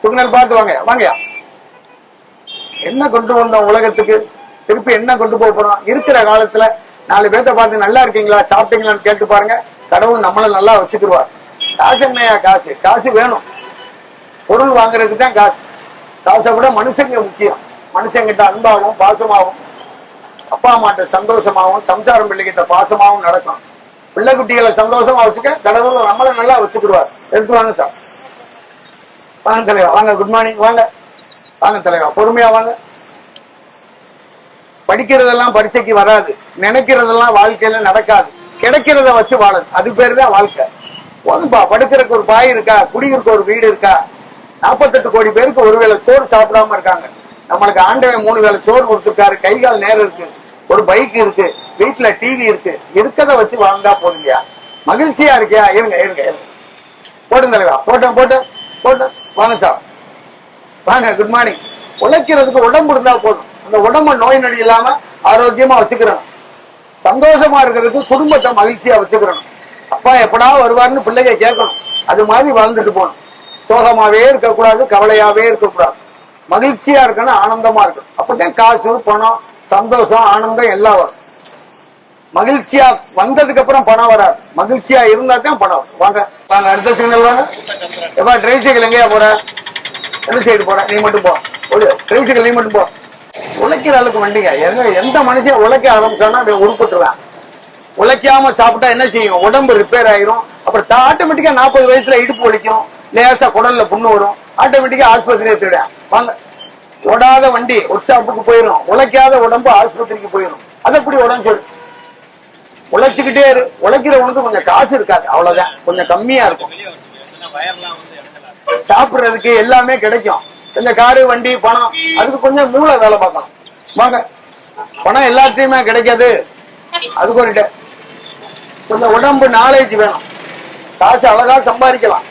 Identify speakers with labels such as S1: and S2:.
S1: Signal பார்த்து வாங்க வாங்கயா. என்ன கொண்டு வந்தோம் உலகத்துக்கு, திருப்பி என்ன கொண்டு போக போறோம்? இருக்கிற காலத்துல 4 பேர்த்த பார்த்து நல்லா இருக்கீங்களா சாப்பிட்டீங்களான்னு கேட்டு பாருங்க. கடவுள் நம்மள நல்லா வச்சுக்கிடுவார். காசு என்னையா காசு? காசு வேணும், பொருள் வாங்குறதுக்கு தான் காசு. காசை விட மனுஷங்க முக்கியம். மனுஷங்கிட்ட அன்பாகவும் பாசமாகவும், அப்பா அம்மாட்ட சந்தோஷமாகவும், சம்சாரம் பிள்ளைகிட்ட பாசமாகவும் நடக்கும். பிள்ளை குட்டிகளை சந்தோஷமா வச்சுக்க கடவுள் நம்மள நல்லா வச்சுக்கிடுவார். எடுத்து வாங்க சார். வாங்க தலைவா, வாங்க. Good morning. வாங்க வாங்க தலைவா, பொறுமையா வாங்க. படிக்கிறதெல்லாம் பரீட்சைக்கு வராது, நினைக்கிறதெல்லாம் வாழ்க்கையில நடக்காது. கிடைக்கிறத வச்சு வாழது, அது பேரு தான் வாழ்க்கை. போதும்பா, படுக்கிறதுக்கு ஒரு பாய் இருக்கா, குடியிருக்க ஒரு வீடு இருக்கா. 48 கோடி பேருக்கு ஒருவேளை சோறு சாப்பிடாம இருக்காங்க. நம்மளுக்கு ஆண்டவன் 3 வேளை சோறு கொடுத்துருக்காரு. கை கால் நேரம் இருக்கு, ஒரு பைக் இருக்கு, வீட்டுல டிவி இருக்கு. இருக்கத வச்சு வாழ்ந்தா போதுங்கயா. மகிழ்ச்சியா இருக்கியா? இருங்க இருங்க இருங்க. போட்டும் தலைவா, போட்டோம் போட்டோம் போட்டோம். வாங்க சார், வாங்க. Good morning. உழைக்கிறதுக்கு உடம்பு இருந்தா போதும். அந்த உடம்ப நோய் நொடி இல்லாம ஆரோக்கியமா வச்சுக்கிறோம். சந்தோஷமா இருக்கிறதுக்கு குடும்பத்தை மகிழ்ச்சியா வச்சுக்கிறோம். அப்பா எப்படா வருவார்னு பிள்ளைங்க கேட்கணும். அது மாதிரி வாழ்ந்துட்டு போகணும். சோகமாவே இருக்கக்கூடாது, கவலையாவே இருக்கக்கூடாது. மகிழ்ச்சியா இருக்கணும், ஆனந்தமா இருக்கணும். அப்பதான் காசு பணம் சந்தோஷம் ஆனந்தம் எல்லாம் வரும். மகிழ்ச்சியா வந்ததுக்கு அப்புறம் பணம் வராது, மகிழ்ச்சியா இருந்தா தான் பணம் வரும். வாங்க வாங்க, அடுத்த சிக்னல் வாங்க. எப்பா ட்ரை சைக்கிள் எங்கேயா போற? எந்த சைடு போற? நீ மட்டும் போ. ட்ரை சைக்கிள் நீ மட்டும் போ. உழைக்கிற அளவுக்கு வண்டிங்க. எந்த மனுஷன் உழைக்க ஆரம்பிச்சானா அவன் உருப்பட்டுருவான். உழைக்காம சாப்பிட்டா என்ன செய்யும்? உடம்பு ரிப்பேர் ஆயிரும். அப்புறம் ஆட்டோமேட்டிக்கா 40 வயசுல இடுப்பு வலிக்கும், லேசா குடல்ல புண்ணு வரும். ஆட்டோமேட்டிக்கா ஆஸ்பத்திரியை தேட. வாங்க. ஓடாத வண்டி ஒர்க் ஷாப்புக்கு போயிடும், உழைக்காத உடம்பு ஆஸ்பத்திரிக்கு போயிடும். அது எப்படி உடம்பு சொல்லு? உழைச்சுக்கிட்டே இரு. உழைக்கிறவனுக்கு கொஞ்சம் காசு இருக்காது, அவ்வளவுதான், கொஞ்சம் கம்மியா இருக்கும். சாப்பிடுறதுக்கு எல்லாமே கிடைக்கும். கொஞ்சம் காரு வண்டி பணம், அதுக்கு கொஞ்சம் மூளை வேலை பார்க்கணும். வாங்க. பணம் எல்லாத்தையுமே கிடைக்காது, அதுக்கு ஒரு கொஞ்சம் உடம்பு நாலேஜ் வேணும். காசு அழகா சம்பாதிக்கலாம்.